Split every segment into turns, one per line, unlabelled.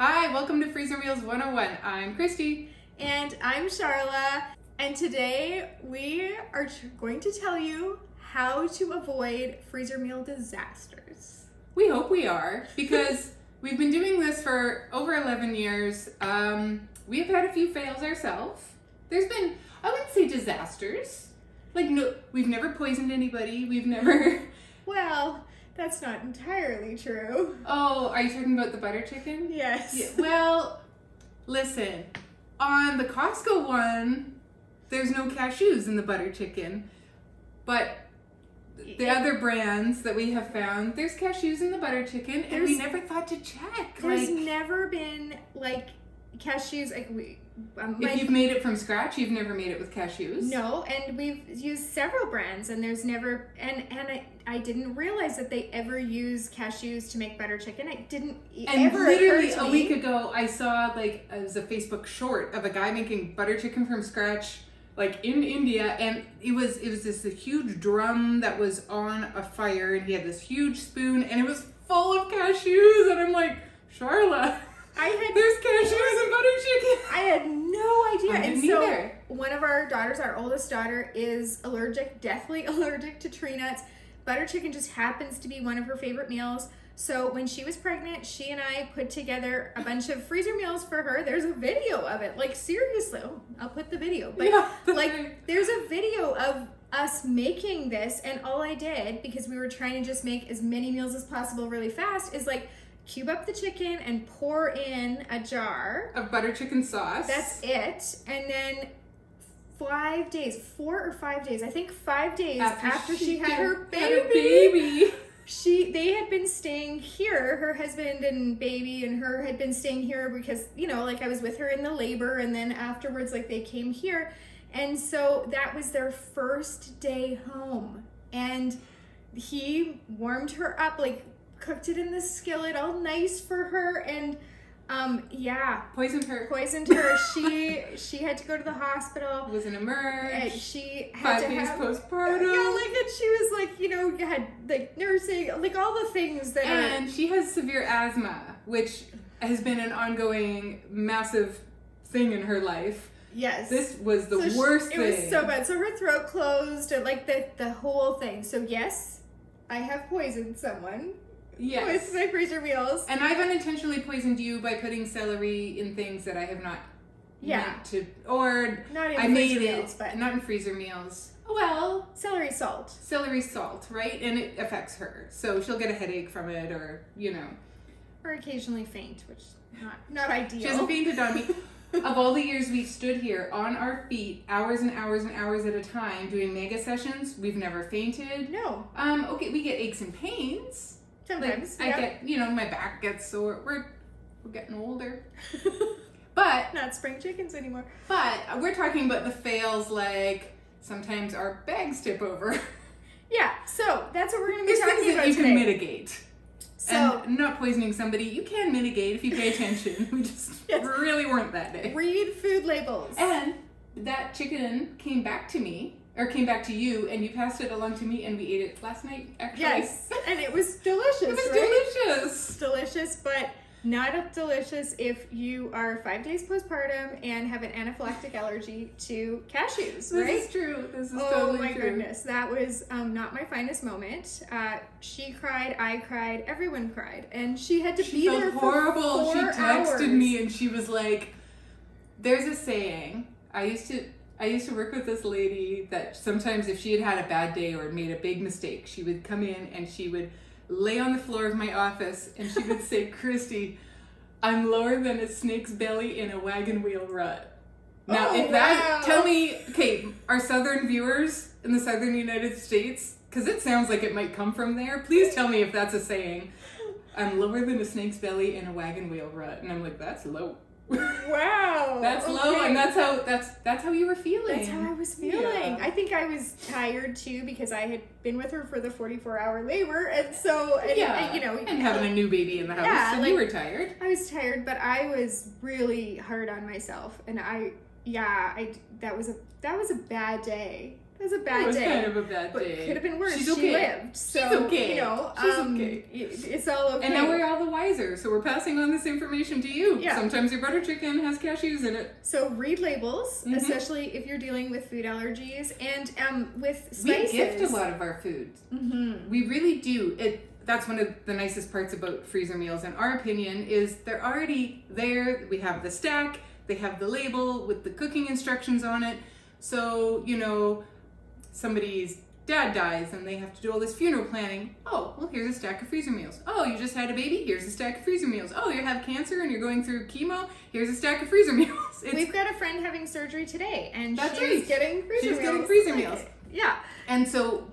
Hi, welcome to Freezer Meals 101. I'm Christy.
And I'm Charla. And today we are going to tell you how to avoid freezer meal disasters.
We hope we are, because we've been doing this for over 11 years. We've had a few fails ourselves. There's been, I wouldn't say disasters. No, we've never poisoned anybody. We've never...
Well, that's not entirely true.
Oh, are you talking about the butter chicken?
Yes.
Yeah, well, listen, on the Costco one, there's no cashews in the butter chicken, but the other brands that we have found, there's cashews in the butter chicken, and we never thought to check.
There's never been cashews.
If you've made it from scratch, you've never made it with cashews.
No, and we've used several brands, and there's never, and I didn't realize that they ever use cashews to make butter chicken. It didn't ever
literally
occur to
a
me.
week ago, I saw it was a Facebook short of a guy making butter chicken from scratch, in India, and it was this huge drum that was on a fire, and he had this huge spoon, and it was full of cashews, and I'm like, Charla, there's cashews in butter chicken.
I had no idea.
I didn't
and so
either.
one of our daughters, our oldest daughter, is deathly allergic to tree nuts. Butter chicken just happens to be one of her favorite meals. So when she was pregnant, she and I put together a bunch of freezer meals for her. There's a video of it. Seriously, I'll put the video. But
Yeah, right.
there's a video of us making this, and all I did, because we were trying to just make as many meals as possible really fast, is cube up the chicken and pour in a jar
of butter chicken sauce.
That's it. And then 4 or 5 days, I think 5 days after she had her baby, they had been staying here, her husband and baby and her had been staying here because, I was with her in the labor, and then afterwards, they came here. And so that was their first day home. And he warmed her up, cooked it in the skillet, all nice for her, and
poisoned her.
She had to go to the hospital.
Was an emerge.
And she had
5
to
days
have
postpartum.
and she was had nursing, all the things that
and she has severe asthma, which has been an ongoing massive thing in her life.
Yes.
This was the worst thing.
It was so bad. So her throat closed, and the whole thing. So yes, I have poisoned someone.
Yes.
With my freezer meals.
And I've unintentionally poisoned you by putting celery in things that I have not meant to, or
not in
I made
freezer
it,
meals, but
not in freezer meals. Well,
celery salt,
right? And it affects her. So she'll get a headache from it, or,
or occasionally faint, which not ideal.
She hasn't fainted on me. Of all the years we've stood here on our feet, hours and hours and hours at a time, doing mega sessions, we've never fainted.
No.
Okay, we get aches and pains.
Sometimes.
I get, my back gets sore. We're getting older. But
not spring chickens anymore.
But we're talking about the fails, sometimes our bags tip over.
Yeah, so that's what we're going to be talking
things
about
that you
today.
can mitigate.
So,
and not poisoning somebody, you can mitigate if you pay attention. We just really weren't that day.
Read food labels.
And that chicken came back to you, and you passed it along to me, and we ate it last night, actually.
Yes, and it was delicious,
delicious.
Delicious, but not delicious if you are 5 days postpartum and have an anaphylactic allergy to cashews, right?
This is true. This is totally true.
Oh my goodness, that was not my finest moment. She cried, I cried, everyone cried, and she had to be there for
horrible.
4
She texted
hours.
me, and she was like, "There's a saying. I used to work with this lady that sometimes if she had a bad day or made a big mistake, she would come in and she would lay on the floor of my office and she would say, Christy, I'm lower than a snake's belly in a wagon wheel rut. Now, tell me, okay, our southern viewers in the southern United States, because it sounds like it might come from there, please tell me if that's a saying. I'm lower than a snake's belly in a wagon wheel rut. And I'm like, that's low.
Wow.
That's low, and that's how you were feeling.
That's how I was feeling.
Yeah.
I think I was tired too because I had been with her for the 44-hour labor, and so and
having a new baby in the house, and you were tired.
I was tired, but I was really hard on myself, and that was a bad day. It was a bad day.
It was kind of a bad
but
day.
It could have been worse.
She's okay.
She lived. So,
she's okay.
You know,
she's okay.
It's all okay.
And now we're all the wiser, so we're passing on this information to you.
Yeah.
Sometimes your butter chicken has cashews in it.
So read labels, especially if you're dealing with food allergies and with spices.
We gift a lot of our foods. We really do. That's one of the nicest parts about freezer meals, in our opinion, is they're already there. We have the stack. They have the label with the cooking instructions on it. So, you know, somebody's dad dies and they have to do all this funeral planning. Oh, well, here's a stack of freezer meals. Oh, you just had a baby? Here's a stack of freezer meals. Oh, you have cancer and you're going through chemo? Here's a stack of freezer meals.
We've got a friend having surgery today, and
That's
she's
right.
getting freezer meals.
She's getting freezer meals.
Yeah.
And so,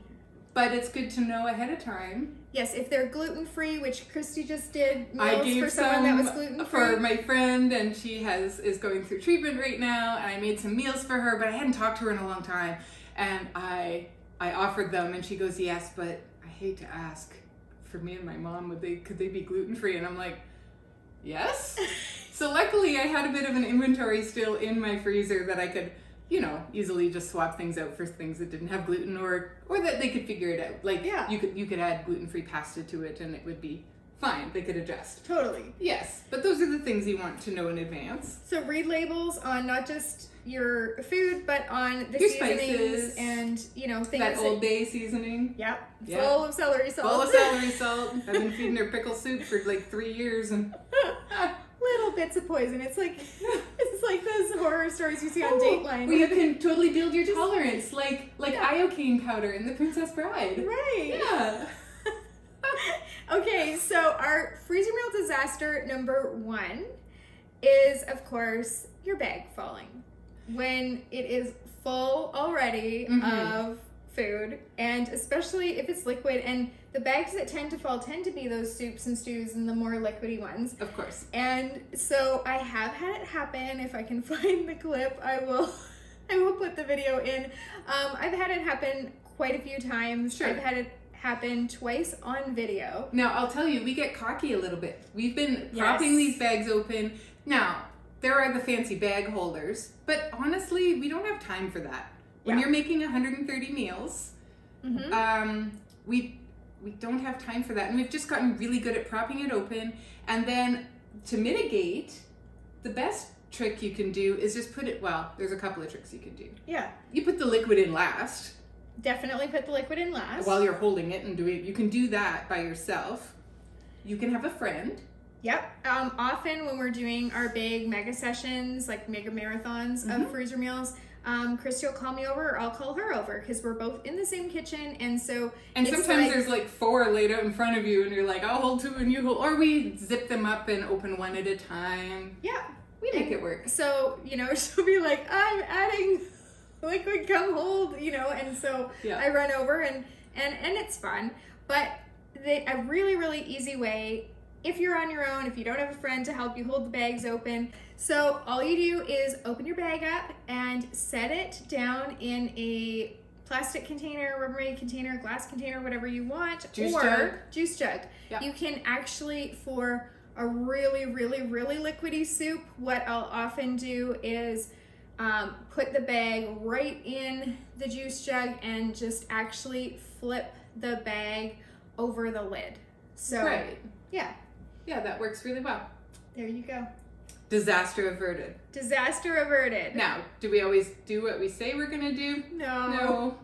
but it's good to know ahead of time.
Yes, if they're gluten-free, which Christy just did meals
I gave
for someone that was gluten-free.
For my friend, and she is going through treatment right now, and I made some meals for her, but I hadn't talked to her in a long time, and I offered them, and she goes, yes, but I hate to ask, for me and my mom, could they be gluten-free? And I'm like, yes. So luckily I had a bit of an inventory still in my freezer that I could, you know, easily just swap things out for things that didn't have gluten, or that they could figure it out. Like,
yeah.
you could add gluten-free pasta to it and it would be fine. They could adjust.
Totally.
Yes, but those are the things you want to know in advance.
So read labels on not just your food, but on the
your
seasonings
spices,
and, you know, things
that Old Bay seasoning.
Yep.
Yeah.
Full of celery salt.
Full of celery salt. I've been feeding her pickle soup for like 3 years, and
little bits of poison. It's like those horror stories you see on Dateline.
Where you can totally build your tolerance, like iocane powder in The Princess Bride.
Right.
Yeah.
Okay, so our freezer meal disaster number 1 is, of course, your bag falling. When it is full already of food, and especially if it's liquid, and the bags that tend to fall tend to be those soups and stews and the more liquidy ones.
Of course.
And so I have had it happen. If I can find the clip, I will put the video in. I've had it happen quite a few times.
Sure.
I've had it happen twice on video.
Now, I'll tell you, we get cocky a little bit. We've been propping these bags open. Now, there are the fancy bag holders, but honestly, we don't have time for that. When you're making 130 meals, we don't have time for that. And we've just gotten really good at propping it open. And then to mitigate, the best trick you can do is just there's a couple of tricks you can do.
Yeah.
You put the liquid in last.
Definitely put the liquid in last.
While you're holding it and doing it. You can do that by yourself. You can have a friend.
Yep. Often when we're doing our big mega sessions, like mega marathons of freezer meals, Christy will call me over, or I'll call her over, because we're both in the same kitchen, and so.
And sometimes there's like 4 laid out in front of you, and you're like, I'll hold 2 and you hold, or we zip them up and open 1 at a time.
Yeah,
we make it work.
So she'll be like, I'm adding liquid, come hold, and so I run over and it's fun, but a really, really easy way. If you're on your own, if you don't have a friend to help you hold the bags open, so all you do is open your bag up and set it down in a plastic container, Rubbermaid container, glass container, whatever you want, juice jug. Yep. You can actually, for a really, really, really liquidy soup, what I'll often do is put the bag right in the juice jug and just actually flip the bag over the lid. So,
Yeah, that works really well.
There you go.
Disaster averted.
Disaster averted.
Now, do we always do what we say we're gonna do?
No.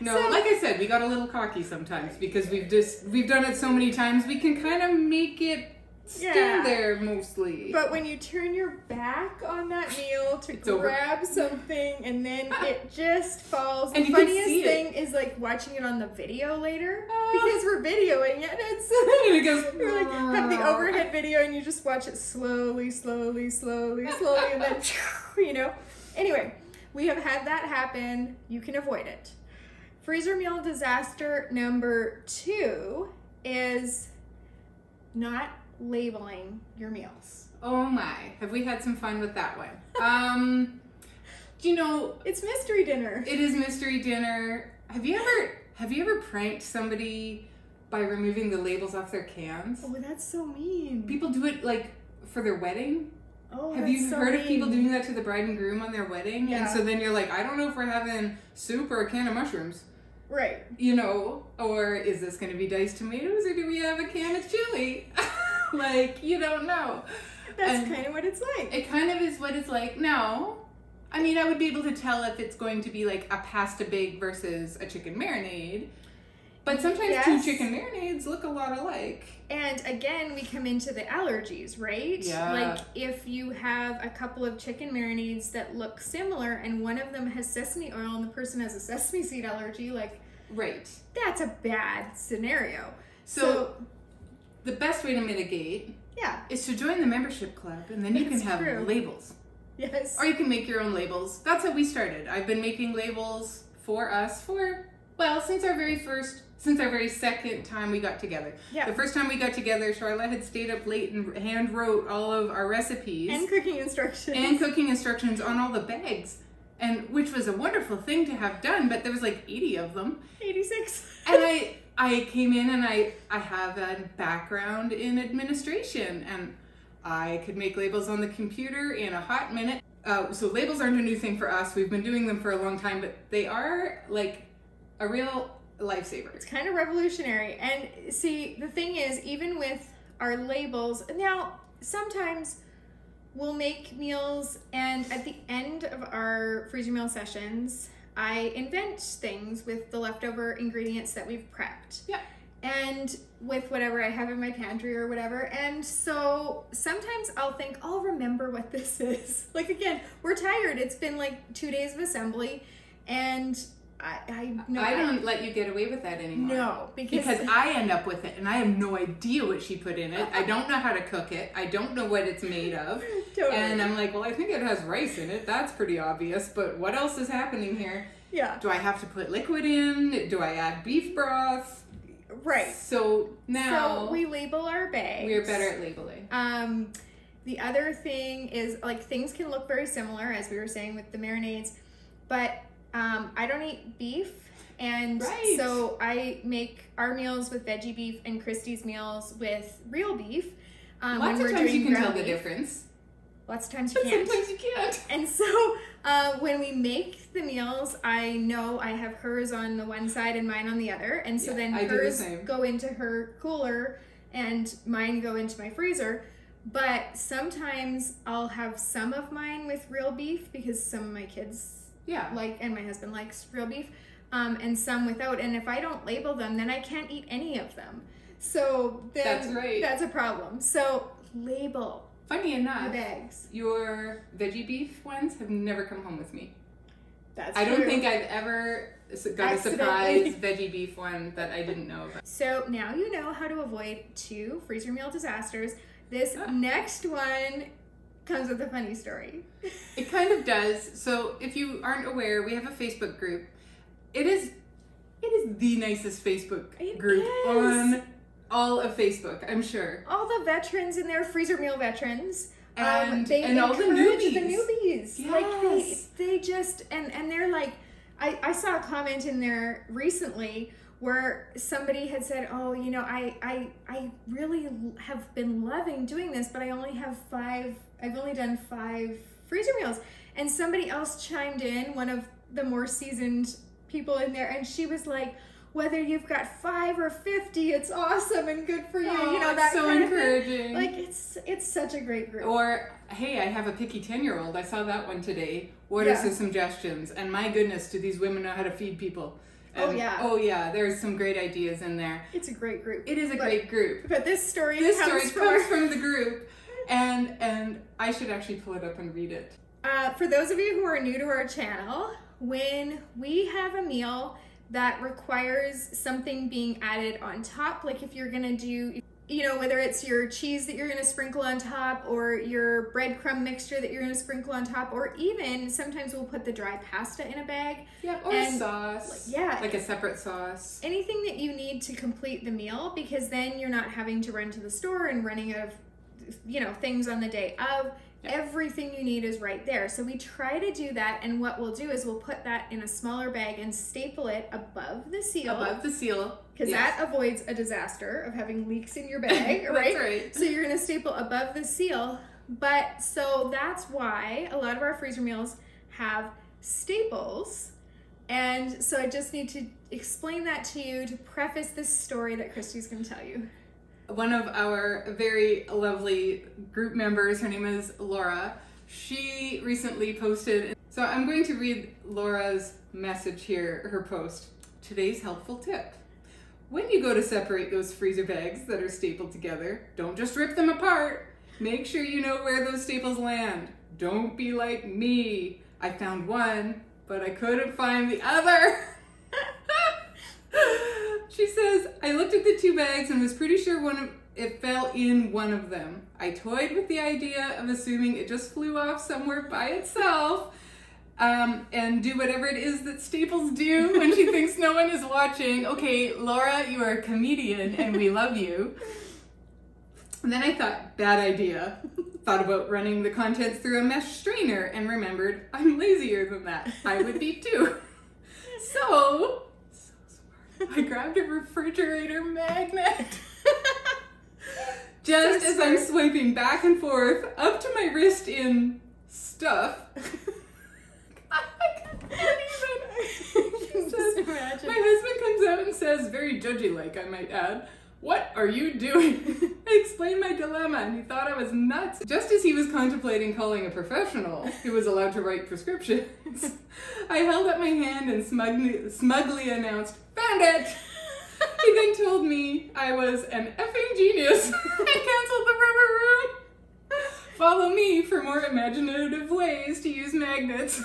So, like I said, we got a little cocky sometimes because we've done it so many times. We can kind of make it still there mostly.
But when you turn your back on that meal to grab something and then it just falls,
and
the funniest thing is like watching it on the video later, because we're videoing it.
And it goes.
You like have the overhead video and you just watch it slowly, and then Anyway, we have had that happen. You can avoid it. Freezer meal disaster number 2 is not labeling your meals.
Oh my, have we had some fun with that one?
It's mystery dinner.
It is mystery dinner. Have you ever pranked somebody by removing the labels off their cans?
Oh, that's so mean.
People do it like for their wedding.
Oh,
have you heard of people
mean.
doing that to the bride and groom on their wedding?
Yeah.
And so then you're like, I don't know if we're having soup or a can of mushrooms.
Right.
You know, or is this going to be diced tomatoes or do we have a can of chili? Like, you don't know.
That's kind of what it's like.
It kind of is what it's like. No. I mean, I would be able to tell if it's going to be like a pasta bake versus a chicken marinade. But sometimes two chicken marinades look a lot alike.
And again, we come into the allergies, right?
Yeah.
Like if you have a couple of chicken marinades that look similar and one of them has sesame oil and the person has a sesame seed allergy, like,
right.
That's a bad scenario.
So the best way to mitigate is to join the membership club, and then you can have labels.
Yes.
Or you can make your own labels. That's how we started. I've been making labels for us since our very second time we got together.
Yeah.
The first time we got together, Charlotte had stayed up late and hand wrote all of our recipes.
And cooking instructions.
On all the bags. And which was a wonderful thing to have done, but there was like 80 of them.
86.
And I came in and I have a background in administration, and I could make labels on the computer in a hot minute. So labels aren't a new thing for us. We've been doing them for a long time, but they are like a real lifesaver.
It's kind of revolutionary. And see, the thing is, even with our labels, now sometimes we'll make meals, and at the end of our freezer meal sessions, I invent things with the leftover ingredients that we've prepped.
Yeah.
And with whatever I have in my pantry or whatever. And so sometimes I'll think, I'll remember what this is. Like, again, we're tired. It's been like 2 days of assembly, and I
don't let you get away with that anymore.
No,
because I end up with it and I have no idea what she put in it. I don't know how to cook it. I don't know what it's made of.
Totally.
And I'm like, well, I think it has rice in it. That's pretty obvious. But what else is happening here?
Yeah.
Do I have to put liquid in? Do I add beef broth?
Right.
So now
we label our bags.
We're better at labeling.
The other thing is, like, things can look very similar, as we were saying with the marinades, but I don't eat beef, and so I make our meals with veggie beef and Christy's meals with real beef.
Lots of times you can tell the difference.
Lots of times you can't.
Sometimes you can't.
And so when we make the meals, I know I have hers on the one side and mine on the other, and so then hers go into her cooler and mine go into my freezer. But sometimes I'll have some of mine with real beef because some of my kids and my husband likes real beef, and some without. And if I don't label them, then I can't eat any of them. So then that's a problem. So label.
Funny enough,
the bags.
Your veggie beef ones have never come home with me.
I
don't think I've ever got a surprise veggie beef one that I didn't know about.
So now you know how to avoid 2 freezer meal disasters. This next one comes with a funny story.
It kind of does. So if you aren't aware, we have a Facebook group. It is the nicest Facebook group on all of Facebook, I'm sure.
All the veterans in there, freezer meal veterans.
And
all
the newbies.
The newbies.
Yes.
Like they just, and they're like, I saw a comment in there recently where somebody had said, oh, you know, I really have been loving doing this, but I've only done 5 freezer meals. And somebody else chimed in, one of the more seasoned people in there, and she was like, whether you've got 5 or 50, it's awesome and good for you.
Oh,
you know, that
so
kind
encouraging.
of thing. Like, it's such a great group.
Or, hey, I have a picky 10-year-old. I saw that one today. What are some suggestions? And my goodness, do these women know how to feed people? And, oh yeah, there's some great ideas in there.
It's a great group.
It is a great group.
But this story comes
from the group. And I should actually pull it up and read it.
For those of you who are new to our channel, when we have a meal that requires something being added on top, like if you're gonna do, you know, whether it's your cheese that you're gonna sprinkle on top, or your breadcrumb mixture that you're gonna sprinkle on top, or even sometimes we'll put the dry pasta in a bag.
Yeah, or a sauce. Like a separate sauce. Anything
that you need to complete the meal, because then you're not having to run to the store and running out of, you know, things on the day of. Everything you need is right there. So we try to do that, and what we'll do is we'll put that in a smaller bag and staple it above the seal.
Above the seal.
Because that avoids a disaster of having leaks in your bag, right?
That's right.
So you're going to staple above the seal, But so that's why a lot of our freezer meals have staples. And so I just need to explain that to you to preface this story that Christy's going to tell you.
One of our very lovely group members, her name is Laura, she recently posted, so I'm going to read Laura's message here, her post. Today's helpful tip. When you go to separate those freezer bags that are stapled together, don't just rip them apart. Make sure you know where those staples land. Don't be like me. I found one, but I couldn't find the other. She says, I looked at the two bags and was pretty sure it fell in one of them. I toyed with the idea of assuming it just flew off somewhere by itself, and do whatever it is that staples do when she thinks no one is watching. Okay, Laura, you are a comedian and we love you. And then I thought, bad idea. Thought about running the contents through a mesh strainer and remembered I'm lazier than that. I would be too. So smart. I grabbed a refrigerator magnet. Just as I'm swiping back and forth up to my wrist in stuff. I can't even. My husband comes out and says, very judgy-like, I might add, what are you doing? I explained my dilemma and he thought I was nuts. Just as he was contemplating calling a professional who was allowed to write prescriptions, I held up my hand and smugly announced, found it! He then told me I was an effing genius and canceled the rubber room. Follow me for more imaginative ways to use magnets.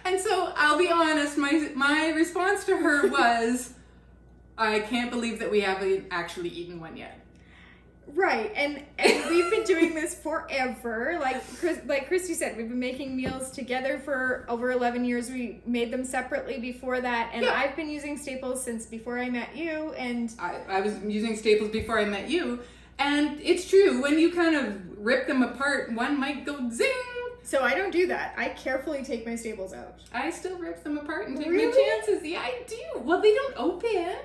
And so I'll be honest, my response to her was, I can't believe that we haven't actually eaten one yet.
Right, and we've been doing this forever. Like Christy said, we've been making meals together for over 11 years. We made them separately before that, and yeah. I've been using staples since before I met you. And
I was using staples before I met you, and it's true, when you kind of rip them apart, one might go zing.
So I don't do that. I carefully take my staples out.
I still rip them apart and take
Really?
my chances. Yeah, I do. Well, they don't open.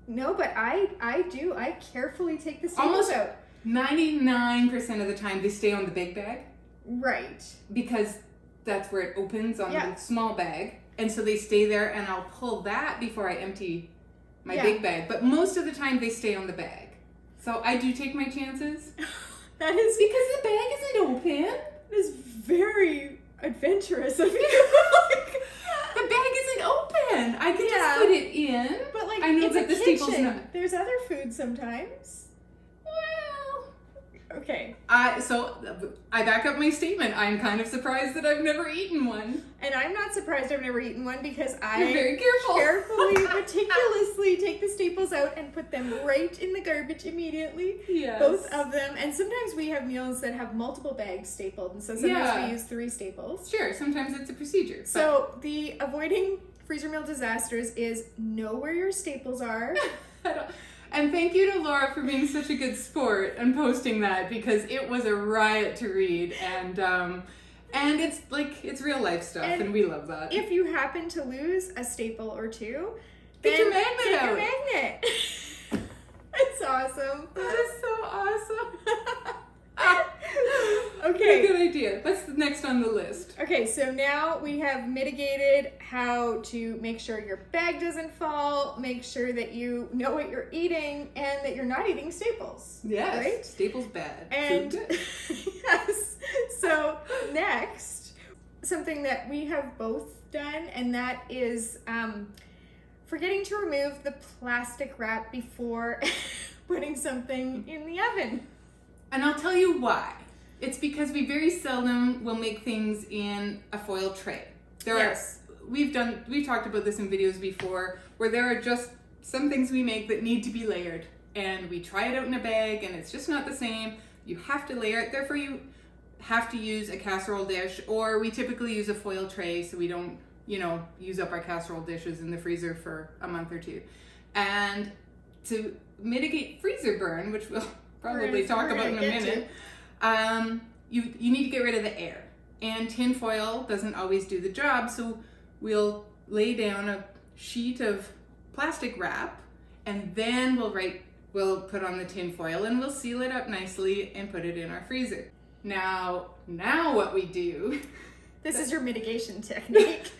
No, but I do. I carefully take the staples out.
99% of the time they stay on the big bag.
Right.
Because that's where it opens on the small bag. And so they stay there and I'll pull that before I empty my big bag. But most of the time they stay on the bag. So I do take my chances.
That is...
Because the bag isn't open.
It is very adventurous of you.
The bag isn't open. I can just put it in.
But like,
I know
it's
that
a
the
kitchen.
staple's not.
There's other food sometimes.
Well,
okay.
So I back up my statement. I'm kind of surprised that I've never eaten one.
And I'm not surprised I've never eaten one because I
You're very careful.
Carefully, meticulously take the staples out and put them right in the garbage immediately.
Yes.
Both of them. And sometimes we have meals that have multiple bags stapled, and so sometimes we use 3 staples.
Sure, sometimes it's a procedure.
So the avoiding freezer meal disasters is know where your staples are.
And thank you to Laura for being such a good sport and posting that, because it was a riot to read, and it's like, it's real life stuff, and we love that.
If you happen to lose a staple or two,
get your magnet
get
out.
Your magnet. It's awesome.
That is so awesome.
Okay.
Good idea. What's next on the list?
Okay, so now we have mitigated how to make sure your bag doesn't fall, make sure that you know what you're eating, and that you're not eating staples.
Yes.
Right?
Staples bad.
And
Food good.
yes. So next, something that we have both done, and that is forgetting to remove the plastic wrap before putting something in the oven.
And I'll tell you why. It's because we very seldom will make things in a foil tray. We've talked about this in videos before, where there are just some things we make that need to be layered, and we try it out in a bag and it's just not the same. You have to layer it, therefore you have to use a casserole dish, or we typically use a foil tray so we don't, use up our casserole dishes in the freezer for a month or two. And to mitigate freezer burn, which we'll probably talk about in a minute, you need to get rid of the air. And tin foil doesn't always do the job, so we'll lay down a sheet of plastic wrap, and then we'll we'll put on the tin foil and we'll seal it up nicely and put it in our freezer. Now what we do,
this is your mitigation technique,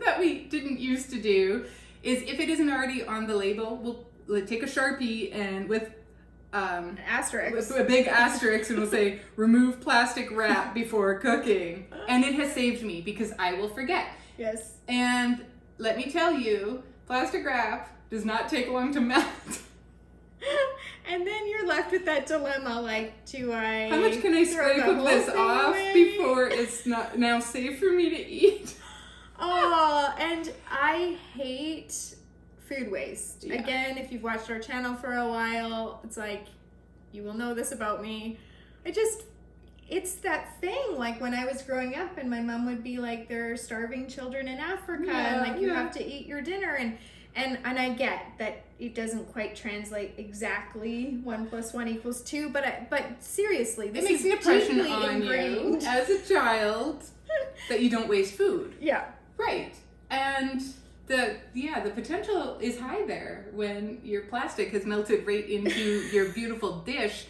that we didn't used to do, is if it isn't already on the label, we'll take a Sharpie and with
an asterisk.
With a big asterisk, and we'll say, remove plastic wrap before cooking. And it has saved me because I will forget.
Yes.
And let me tell you, plastic wrap does not take long to melt.
And then you're left with that dilemma, like,
how much can I scrape of this off before it's not now safe for me to eat?
Oh, and I hate food waste.
Yeah.
Again, if you've watched our channel for a while, it's like, you will know this about me. It's that thing, like when I was growing up and my mom would be like, there are starving children in Africa, and like you have to eat your dinner, and I get that it doesn't quite translate exactly 1 + 1 = 2, but seriously, this
it makes
is
an impression
deeply
on
ingrained.
you as a child that you don't waste food.
Yeah.
Right. And the potential is high there when your plastic has melted right into your beautiful dish.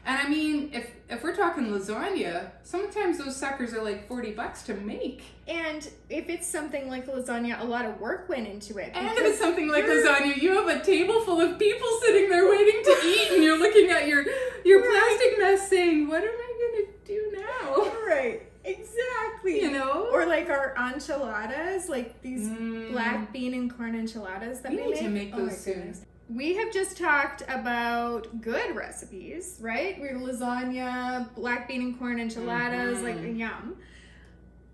And I mean, if we're talking lasagna, sometimes those suckers are like $40 to make.
And if it's something like lasagna, a lot of work went into it.
And if it's something like lasagna, you have a table full of people sitting there waiting to eat, and you're looking at your plastic mess saying, what am I going to do now?
Right. Exactly.
You know?
Or like our enchiladas, like these black bean and corn enchiladas that we
need to make those soon.
Goodness. We have just talked about good recipes, right? We're lasagna, black bean and corn enchiladas, like yum.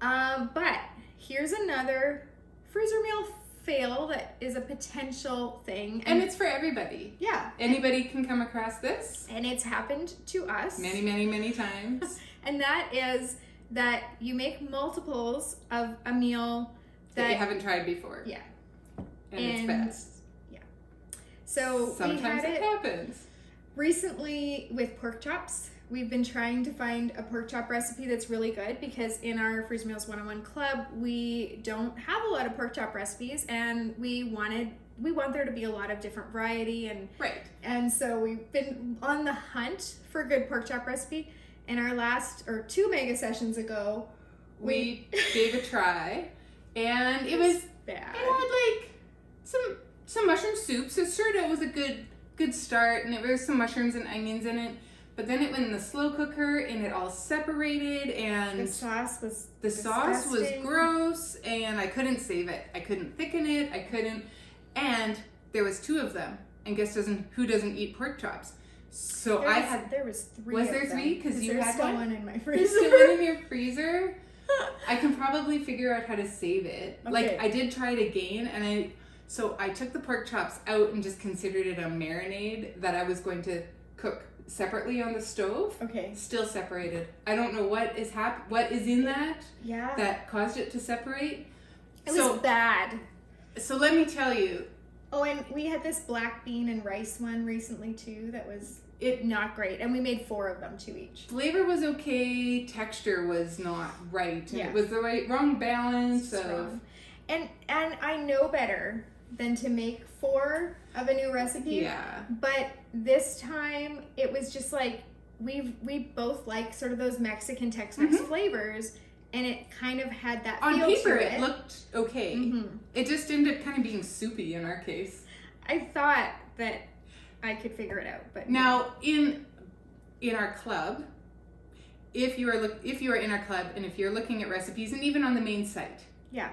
But here's another freezer meal fail that is a potential thing.
And it's for everybody.
Yeah.
Anybody can come across this.
And it's happened to us.
Many, many, many times.
And that is that you make multiples of a meal
that you haven't tried before.
Yeah.
And it's best.
So
sometimes it happens.
Recently with pork chops, we've been trying to find a pork chop recipe that's really good, because in our Freezer Meals 101 club, we don't have a lot of pork chop recipes, and we want there to be a lot of different variety, and so we've been on the hunt for a good pork chop recipe. In our last, or 2 mega sessions ago,
we gave a try, and it was
bad.
It had like some mushroom soup, so sure, it was a good start, and there was some mushrooms and onions in it. But then it went in the slow cooker, and it all separated, and
the sauce was
gross, and I couldn't save it. I couldn't thicken it. And there was 2 of them, and guess who doesn't eat pork chops? So
there was 3.
Was there 3? Because you had
one in my freezer.
There's still one in your freezer. I can probably figure out how to save it.
Okay.
Like I did try it again, and So I took the pork chops out and just considered it a marinade that I was going to cook separately on the stove.
Okay.
Still separated. I don't know what is in that that caused it to separate.
It was bad.
So let me tell you.
Oh, and we had this black bean and rice one recently too that was not great. And we made 4 of them, 2 each.
Flavor was okay, texture was not right.
Yeah.
It was the wrong balance of
wrong. And I know better than to make 4 of a new recipe.
Yeah.
But this time it was just like we both like sort of those Mexican Tex-Mex flavors, and it kind of had that
on
feel
paper
to it.
It looked okay. It just ended up kind of being soupy in our case.
I thought that I could figure it out, but
now in our club, if you are in our club and if you're looking at recipes, and even on the main site.
Yeah.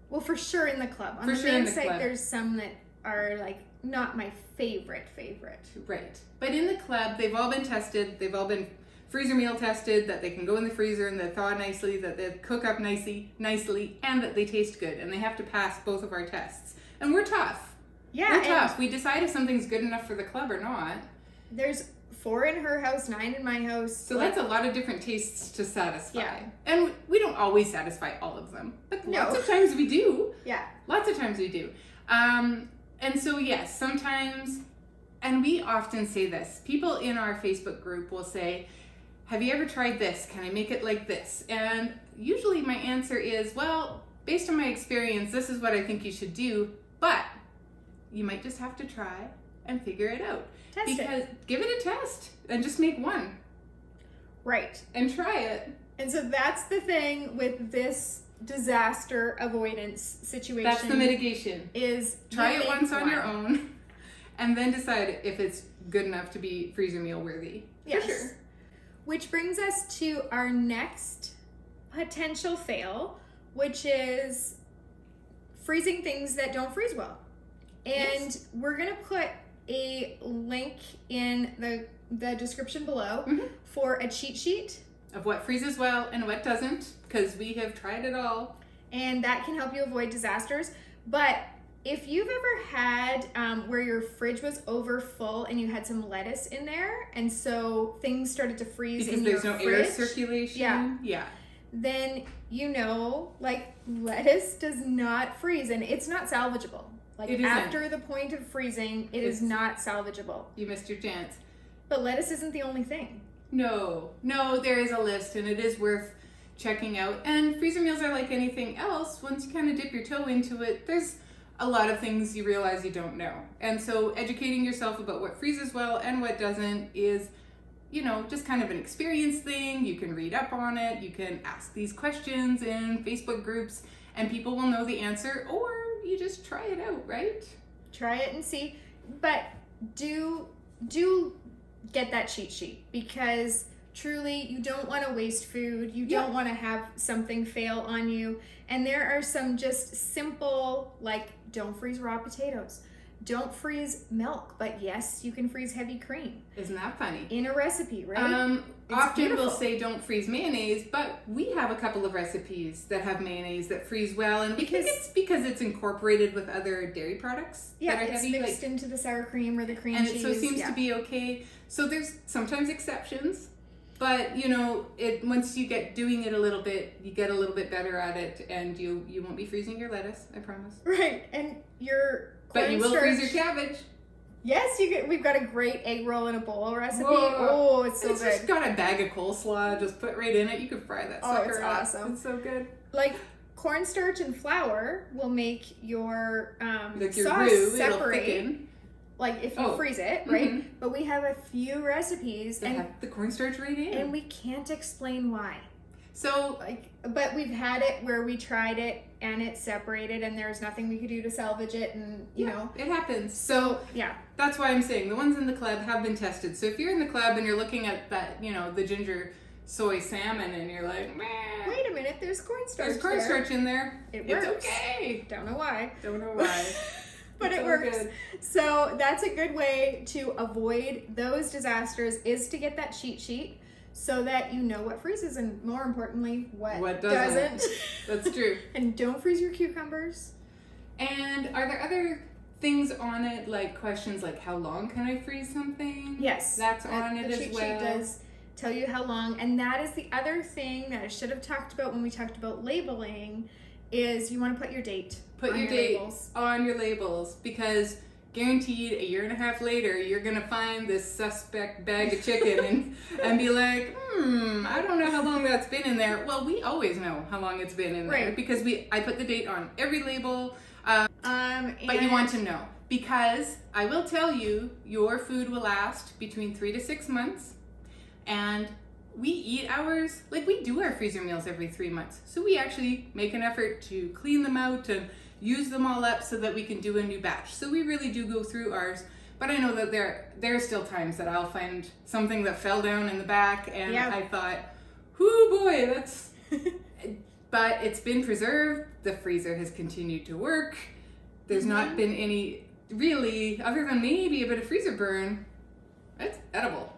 Well, for sure in the club. On
the
main site, there's some that are like not my favorite.
Right. But in the club, they've all been tested. They've all been freezer meal tested, that they can go in the freezer and they thaw nicely, that they cook up nicely, and that they taste good. And they have to pass both of our tests. And we're tough.
Yeah.
We're tough. We decide if something's good enough for the club or not.
There's 4 in her house, 9 in my house.
So that's a lot of different tastes to satisfy.
Yeah.
And we don't always satisfy all of them. But lots of times we do.
Yeah.
Lots of times we do. And so, yes, sometimes, and we often say this, people in our Facebook group will say, have you ever tried this? Can I make it like this? And usually my answer is, well, based on my experience, this is what I think you should do, but you might just have to try and figure it out.
Test
Give it a test and just make one.
Right.
And try it.
And so that's the thing with this disaster avoidance situation.
That's the mitigation.
Is
try it once on your own and then decide if it's good enough to be freezer meal worthy.
Yes.
For sure.
Which brings us to our next potential fail, which is freezing things that don't freeze well. And we're going to put a link in the description below for a cheat sheet
of what freezes well and what doesn't, because we have tried it all.
And that can help you avoid disasters. But if you've ever had where your fridge was over full and you had some lettuce in there, and so things started to freeze
because
in your
there's no
fridge,
air circulation. Yeah.
Then like lettuce does not freeze and it's not salvageable. Like after the point of freezing, it is not salvageable.
You missed your chance.
But lettuce isn't the only thing.
No, there is a list and it is worth checking out. And freezer meals are like anything else. Once you kind of dip your toe into it, there's a lot of things you realize you don't know. And so educating yourself about what freezes well and what doesn't is, just kind of an experience thing. You can read up on it. You can ask these questions in Facebook groups and people will know the answer, or you just try it out, right?
Try it and see. But do get that cheat sheet, because truly you don't want to waste food. You don't want to have something fail on you. And there are some just simple, like, don't freeze raw potatoes. Don't freeze milk, but yes, you can freeze heavy cream.
Isn't that funny?
In a recipe, right?
Often we'll say don't freeze mayonnaise, but we have a couple of recipes that have mayonnaise that freeze well, and we think it's because it's incorporated with other dairy products that are heavy.
It's mixed into the sour cream or the cream
and
cheese.
And it seems to be okay. So there's sometimes exceptions, but once you get doing it a little bit, you get a little bit better at it, and you won't be freezing your lettuce, I promise.
Right, and your
But you will freeze your cabbage.
Yes, we've got a great egg roll in a bowl recipe.
Whoa.
Oh, it's so good.
It's just got a bag of coleslaw, just put right in it. You can fry that sucker
it's
up.
Awesome.
It's so good.
Like cornstarch and flour will make your
your
sauce
roux,
separate. Like if you freeze it, right?
Mm-hmm.
But we have a few recipes
that have the cornstarch right in,
and we can't explain why.
So,
but we've had it where we tried it and it separated, and there's nothing we could do to salvage it, and you know
it happens. So that's why I'm saying the ones in the club have been tested. So if you're in the club and you're looking at that, the ginger soy salmon, and you're like, man,
wait a minute, there's cornstarch.
There's cornstarch in there.
It works.
It's okay.
Don't know why. But it works. Good. So that's a good way to avoid those disasters, is to get that cheat sheet so that you know what freezes, and more importantly, what doesn't.
That's true.
And don't freeze your cucumbers.
And are there other things on it, like questions like how long can I freeze something?
Yes.
That's on it as well.
The cheat sheet does tell you how long. And that is the other thing that I should have talked about when we talked about labeling, is you want to put your date.
Put your date on your labels, because guaranteed a year and a half later you're gonna find this suspect bag of chicken and be like, I don't know how long that's been in there. Well, we always know how long it's been in there, because I put the date on every label. But you want to know, because I will tell you, your food will last between 3 to 6 months, and we eat ours, like we do our freezer meals every 3 months. So we actually make an effort to clean them out and use them all up so that we can do a new batch. So we really do go through ours. But I know that there are still times that I'll find something that fell down in the back, and I thought, whoo boy, that's... But it's been preserved. The freezer has continued to work. There's not been any, really, other than maybe a bit of freezer burn. It's edible.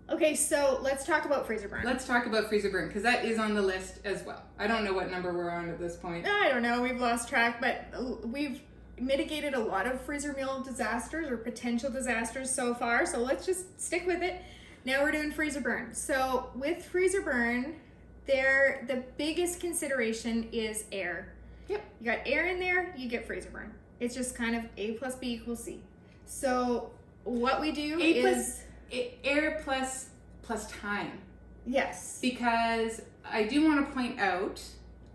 Okay, so let's talk about freezer burn.
Let's talk about freezer burn, because that is on the list as well. I don't know what number we're on at this point.
I don't know. We've lost track, but we've mitigated a lot of freezer meal disasters or potential disasters so far, so let's just stick with it. Now we're doing freezer burn. So with freezer burn, the biggest consideration is air.
Yep.
You got air in there, you get freezer burn. It's just kind of A plus B equals C. So what we do is...
air plus time.
Yes.
Because I do want to point out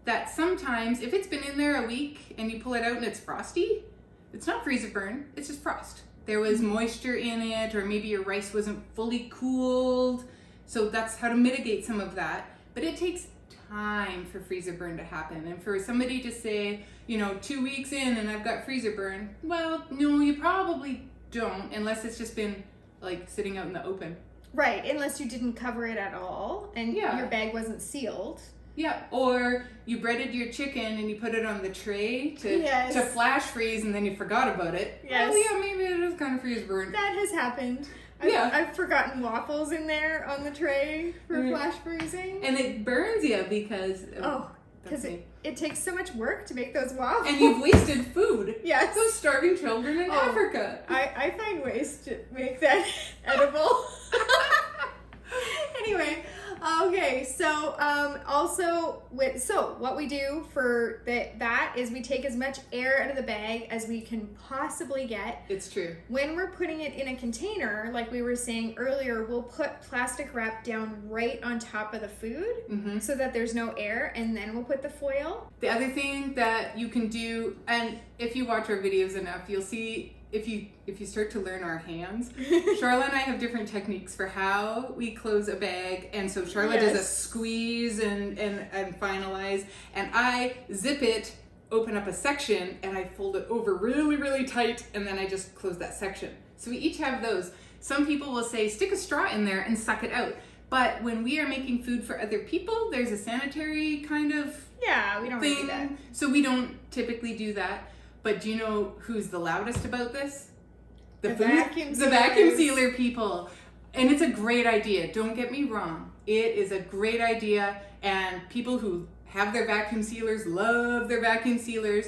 that sometimes if it's been in there a week and you pull it out and it's frosty, it's not freezer burn, it's just frost. there was moisture in it, or maybe your rice wasn't fully cooled. So that's how to mitigate some of that. But it takes time for freezer burn to happen. And for somebody to say, 2 weeks in and I've got freezer burn, well, no, you probably don't, unless it's just been like sitting out in the open.
Right, unless you didn't cover it at all and your bag wasn't sealed.
Yeah, or you breaded your chicken and you put it on the tray to flash freeze and then you forgot about it.
Yes.
Well, yeah, maybe it is kind of freeze burn.
That has happened. I've forgotten waffles in there on the tray for flash freezing.
And it burns you because...
because it takes so much work to make those waffles.
And you've wasted food.
Yes.
Those starving children in Africa.
I find ways to make that edible. Anyway, okay, so what we do for that is we take as much air out of the bag as we can possibly get.
It's true.
When we're putting it in a container, like we were saying earlier, we'll put plastic wrap down right on top of the food so that there's no air, and then we'll put the foil.
The other thing that you can do, and if you watch our videos enough, you'll see if you start to learn our hands, Charlotte and I have different techniques for how we close a bag. And so Charlotte does a squeeze and finalize, and I zip it, open up a section, and I fold it over really, really tight, and then I just close that section. So we each have those. Some people will say, stick a straw in there and suck it out. But when we are making food for other people, there's a sanitary kind of
we don't do that.
So we don't typically do that. But do you know who's the loudest about this? The vacuum sealer people. And it's a great idea. Don't get me wrong. It is a great idea. And people who have their vacuum sealers love their vacuum sealers.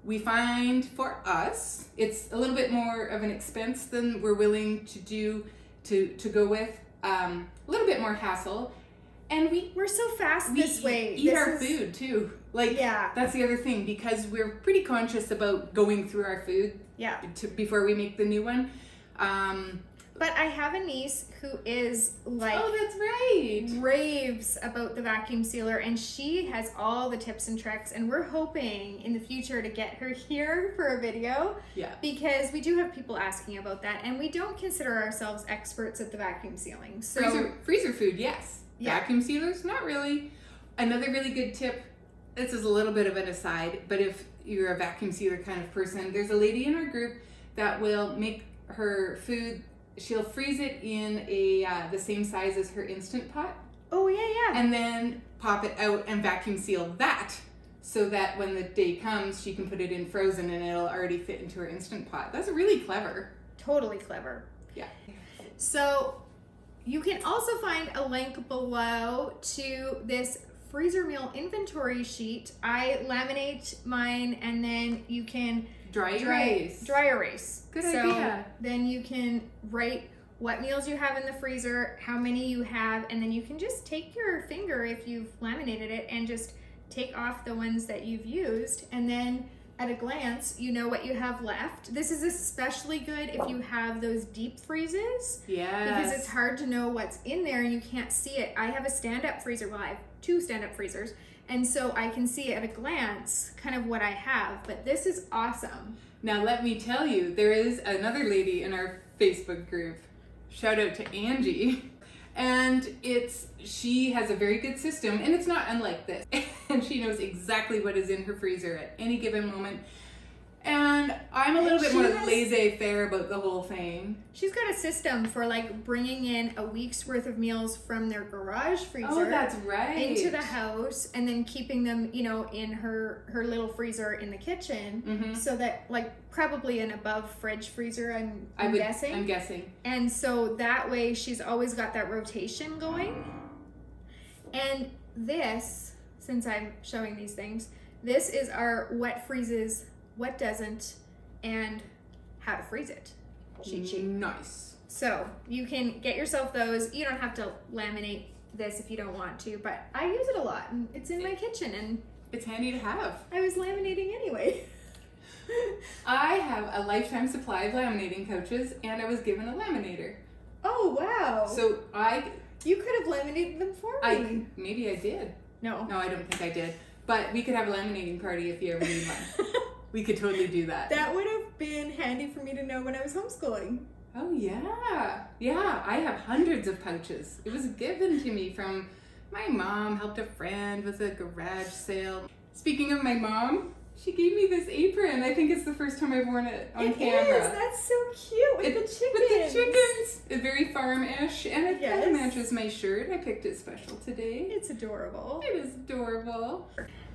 We find for us, it's a little bit more of an expense than we're willing to do to go with. A little bit more hassle. And we're
so fast this way.
Eat our food too. That's the other thing, because we're pretty conscious about going through our food before we make the new one.
But I have a niece who is
that's right,
raves about the vacuum sealer, and she has all the tips and tricks, and we're hoping in the future to get her here for a video.
Yeah.
Because we do have people asking about that, and we don't consider ourselves experts at the vacuum sealing. So
freezer food, yes. Yeah. Vacuum sealers, not really. Another really good tip, this is a little bit of an aside, but if you're a vacuum sealer kind of person, there's a lady in our group that will make her food, she'll freeze it in the same size as her Instant Pot.
Oh, yeah.
And then pop it out and vacuum seal that, so that when the day comes, she can put it in frozen and it'll already fit into her Instant Pot. That's really clever.
Totally clever.
Yeah.
So you can also find a link below to this freezer meal inventory sheet. I laminate mine, and then you can dry erase.
Good idea.
Then you can write what meals you have in the freezer, how many you have, and then you can just take your finger, if you've laminated it, and just take off the ones that you've used, and then at a glance, you know what you have left. This is especially good if you have those deep freezes.
Yes.
Because it's hard to know what's in there and you can't see it. I have a stand-up freezer. Well, I have 2 stand-up freezers. And so I can see at a glance kind of what I have. But this is awesome.
Now let me tell you, there is another lady in our Facebook group. Shout out to Angie. And she has a very good system, and it's not unlike this. And she knows exactly what is in her freezer at any given moment. And I'm a little bit more laissez-faire about the whole thing.
She's got a system for bringing in a week's worth of meals from their garage freezer.
Oh, that's right.
Into the house, and then keeping them, in her little freezer in the kitchen, so that probably an above fridge freezer. I'm guessing.
I'm guessing.
And so that way she's always got that rotation going. And this, since I'm showing these things, this is our what freezes, what doesn't, and how to freeze it cheat sheet.
Nice.
So you can get yourself those. You don't have to laminate this if you don't want to, but I use it a lot, and it's in my kitchen, and
it's handy to have.
I was laminating anyway.
I have a lifetime supply of laminating couches, and I was given a laminator.
Oh, wow.
So
you could have laminated them for me.
Maybe I did.
No,
I don't think I did. But we could have a laminating party if you ever need one. We could totally do that.
That would have been handy for me to know when I was homeschooling.
Oh, yeah. Yeah, I have hundreds of pouches. It was given to me from my mom, helped a friend with a garage sale. Speaking of my mom, she gave me this apron. I think it's the first time I've worn it on camera.
It is. That's so cute with the chickens.
With the chickens. It's very farm-ish, and it kind of matches my shirt. I picked it special today.
It's adorable.
It is adorable.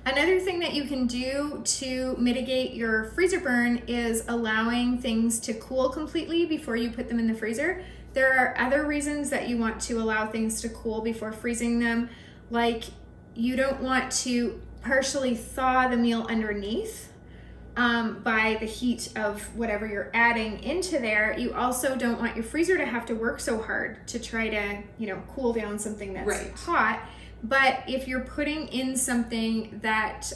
Another thing that you can do to mitigate your freezer burn is allowing things to cool completely before you put them in the freezer. There are other reasons that you want to allow things to cool before freezing them, like you don't want to partially thaw the meal underneath by the heat of whatever you're adding into there. You also don't want your freezer to have to work so hard to try to, cool down something that's hot. But if you're putting in something that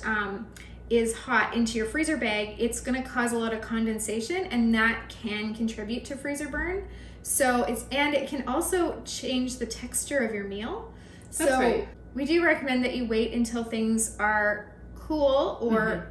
is hot into your freezer bag, it's going to cause a lot of condensation, and that can contribute to freezer burn. So it can also change the texture of your meal.
That's right.
We do recommend that you wait until things are cool or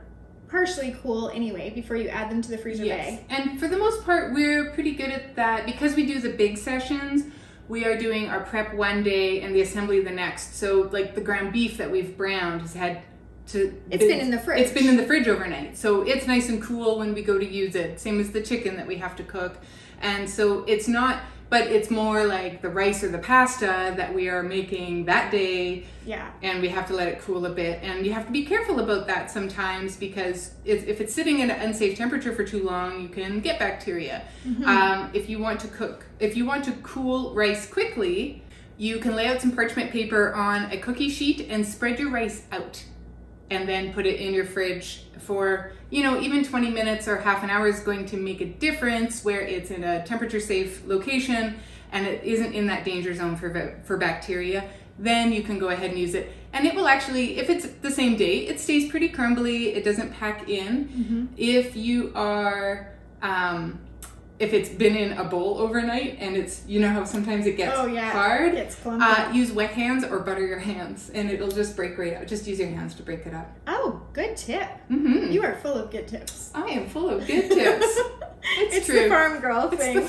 partially cool anyway before you add them to the freezer bag.
And for the most part, we're pretty good at that because we do the big sessions. We are doing our prep one day and the assembly the next. So like the ground beef that we've browned has had to...
It's been in the fridge.
It's been in the fridge overnight. So it's nice and cool when we go to use it. Same as the chicken that we have to cook. And so it's not... But it's more like the rice or the pasta that we are making that day.
Yeah. And
we have to let it cool a bit. And you have to be careful about that sometimes because if it's sitting at an unsafe temperature for too long, you can get bacteria. If you want to cool rice quickly, you can lay out some parchment paper on a cookie sheet and spread your rice out. And then put it in your fridge for, even 20 minutes or half an hour is going to make a difference where it's in a temperature safe location and it isn't in that danger zone for bacteria. Then you can go ahead and use it. And it will actually, if it's the same day, it stays pretty crumbly. It doesn't pack in. If you are, if it's been in a bowl overnight and it's, how sometimes it gets hard,
it gets clumpy.
Use wet hands or butter your hands and it'll just break right out. Just use your hands to break it up.
Oh, good tip. You are full of good tips.
I am full of good tips. It's true.
The farm girl thing.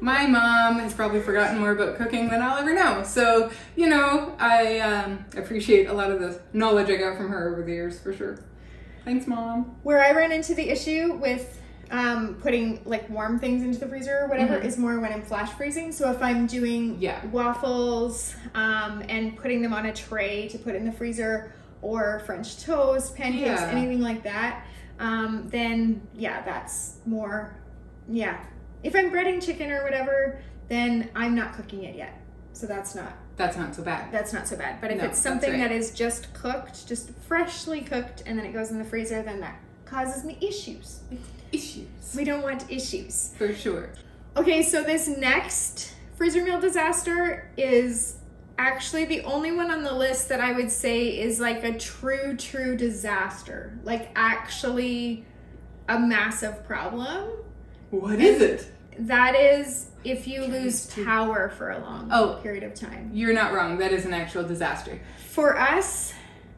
My mom has probably forgotten more about cooking than I'll ever know. So, I appreciate a lot of the knowledge I got from her over the years for sure. Thanks, Mom.
Where I run into the issue with putting like warm things into the freezer or whatever is more when I'm flash freezing. So if I'm doing waffles and putting them on a tray to put in the freezer or French toast, pancakes, anything like that, then that's more, If I'm breading chicken or whatever, then I'm not cooking it yet. So that's not so bad. That's not so bad. But if it's something that is just cooked, just freshly cooked, and then it goes in the freezer, then that causes me issues. We don't want issues.
For sure.
Okay, so this next freezer meal disaster is actually the only one on the list that I would say is like a true disaster. Like actually a massive problem.
What is it?
That is if you lose power for a long period of time.
You're not wrong. That is an actual disaster.
For us,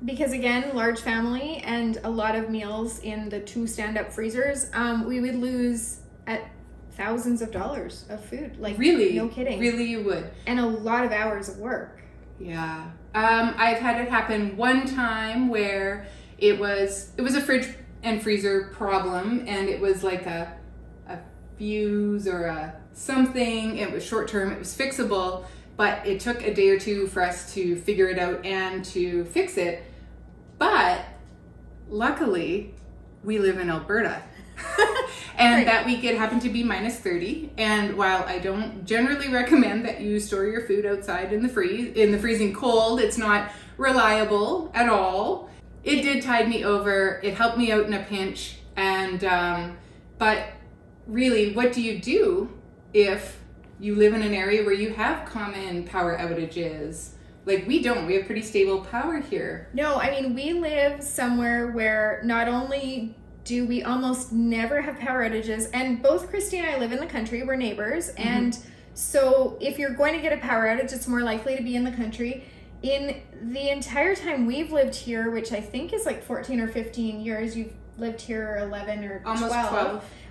because again, large family and a lot of meals in the 2 stand-up freezers, we would lose at thousands of dollars of food. Like
really,
no kidding.
Really, you would.
And a lot of hours of work.
Yeah. I've had it happen one time where it was a fridge and freezer problem, and it was like a fuse or a something. It was short term. It was fixable. But it took a day or two for us to figure it out and to fix it. But luckily, we live in Alberta. And that week it happened to be minus 30. And while I don't generally recommend that you store your food outside in the freezing cold, it's not reliable at all. It did tide me over. It helped me out in a pinch. And but really, what do you do if you live in an area where you have common power outages? Like we don't. We have pretty stable power here.
No, I mean, we live somewhere where not only do we almost never have power outages, and both Christy and I live in the country, we're neighbors, and so if you're going to get a power outage, it's more likely to be in the country. In the entire time we've lived here, which I think is like 14 or 15 years, lived here 11 or
almost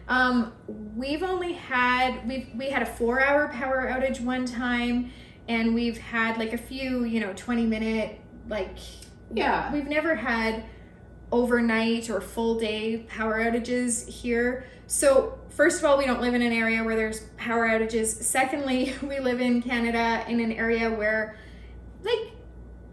12.
We've only had, we had a 4-hour power outage one time, and we've had like a few, 20-minute, like,
yeah.
We've never had overnight or full day power outages here. So first of all, we don't live in an area where there's power outages. Secondly, we live in Canada in an area where, like,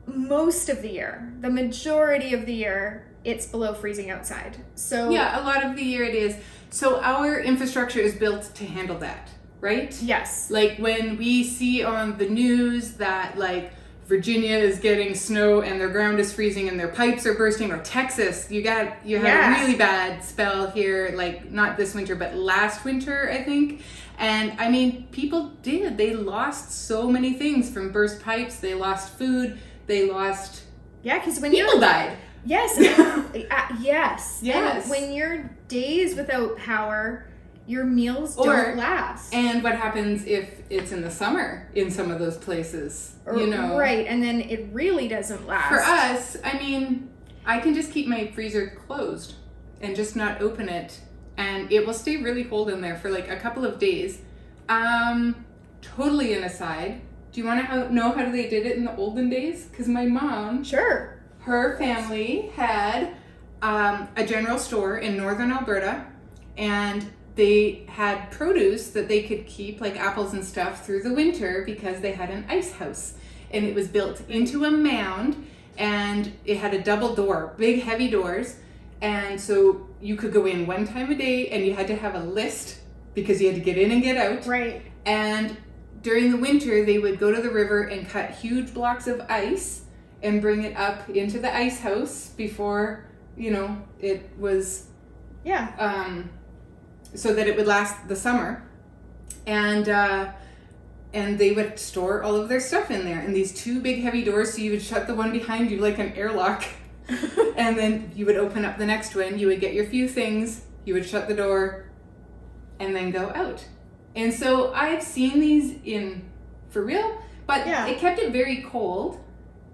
most of the year, the majority of the year, it's below freezing outside. So
yeah, a lot of the year it is. So our infrastructure is built to handle that, right?
Yes.
Like when we see on the news that like Virginia is getting snow and their ground is freezing and their pipes are bursting, or Texas, you had a really bad spell here, like not this winter, but last winter, I think. And I mean, they lost so many things from burst pipes. They lost food. They lost.
Yeah, because when
people died.
Yes. Yes.
Yes.
And when you're days without power, your meals don't last.
And what happens if it's in the summer in some of those places?
Right, and then it really doesn't last.
For us, I mean, I can just keep my freezer closed and just not open it, and it will stay really cold in there for like a couple of days. Totally an aside. Do you want to know how they did it in the olden days? Because my mom,
sure,
her family had a general store in northern Alberta, and they had produce that they could keep, like apples and stuff, through the winter because they had an ice house. And it was built into a mound, and it had a double door, big heavy doors. And so you could go in one time a day, and you had to have a list because you had to get in and get out.
Right.
And during the winter, they would go to the river and cut huge blocks of ice and bring it up into the ice house before, it was...
Yeah.
So that it would last the summer, and they would store all of their stuff in there. And these two big heavy doors, so you would shut the one behind you like an airlock, and then you would open up the next one. You would get your few things, you would shut the door, and then go out. And so I've seen these for real, but it kept it very cold.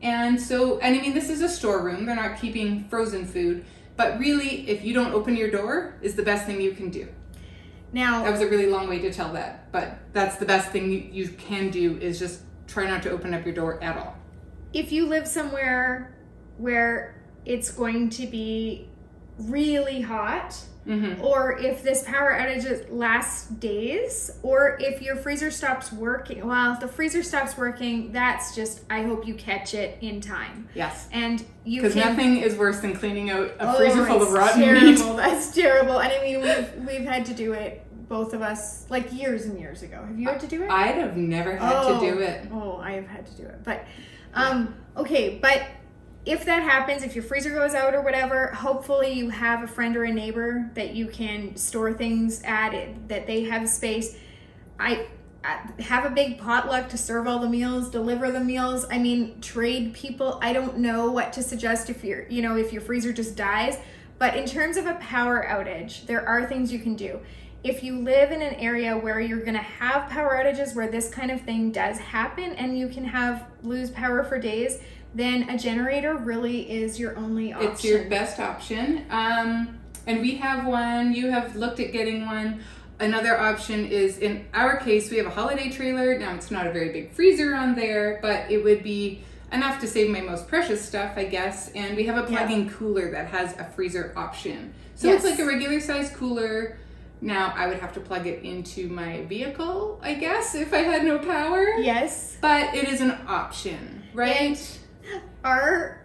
And I mean, this is a storeroom. They're not keeping frozen food, but really, if you don't open your door, is the best thing you can do.
Now,
that was a really long way to tell that, but that's the best thing you can do, is just try not to open up your door at all.
If you live somewhere where it's going to be really hot, or if this power outage lasts days, or if your freezer stops working, well, if the freezer stops working, that's just, I hope you catch it in time.
Yes.
And
because nothing is worse than cleaning out a freezer full of rotten meat.
That's terrible. And I mean, we've had to do it, both of us, like years and years ago. Have you had to do it?
I'd have never had to do it.
Oh, I have had to do it. But, okay, but if that happens, if your freezer goes out or whatever, hopefully you have a friend or a neighbor that you can store things at, that they have space. I have a big potluck to serve all the meals, deliver the meals. I mean, trade people. I don't know what to suggest if if your freezer just dies. But in terms of a power outage, there are things you can do. If you live in an area where you're going to have power outages, where this kind of thing does happen, and you can lose power for days, then a generator really is your only option.
It's your best option. And we have one. You have looked at getting one. Another option is, in our case, we have a holiday trailer. Now, it's not a very big freezer on there, but it would be enough to save my most precious stuff, I guess. And we have a plug-in cooler that has a freezer option. So it's like a regular size cooler. Now, I would have to plug it into my vehicle, I guess, if I had no power.
Yes.
But it is an option, right?
And our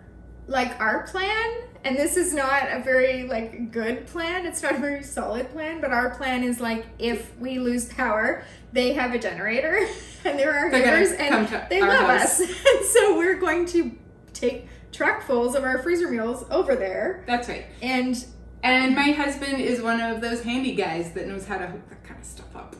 plan, and this is not a very good plan, it's not a very solid plan, but our plan is if we lose power, they have a generator, and they're our neighbors, and they love us. And so we're going to take truckfuls of our freezer meals over there.
That's right.
And
my husband is one of those handy guys that knows how to hook that kind of stuff up.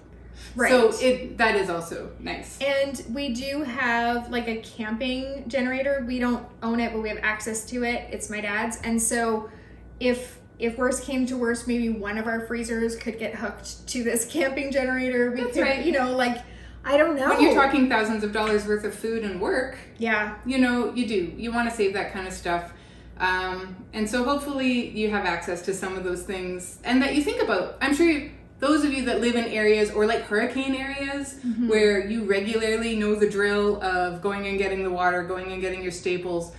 Right.
So that is also nice.
And we do have a camping generator. We don't own it, but we have access to it. It's my dad's. And so if worse came to worse, maybe one of our freezers could get hooked to this camping generator.
That's right.
I don't know.
When you're talking thousands of dollars worth of food and work,
yeah,
you do. You want to save that kind of stuff. And so hopefully you have access to some of those things and that you think about. I'm sure those of you that live in areas or like hurricane areas where you regularly know the drill of going and getting the water, going and getting your staples,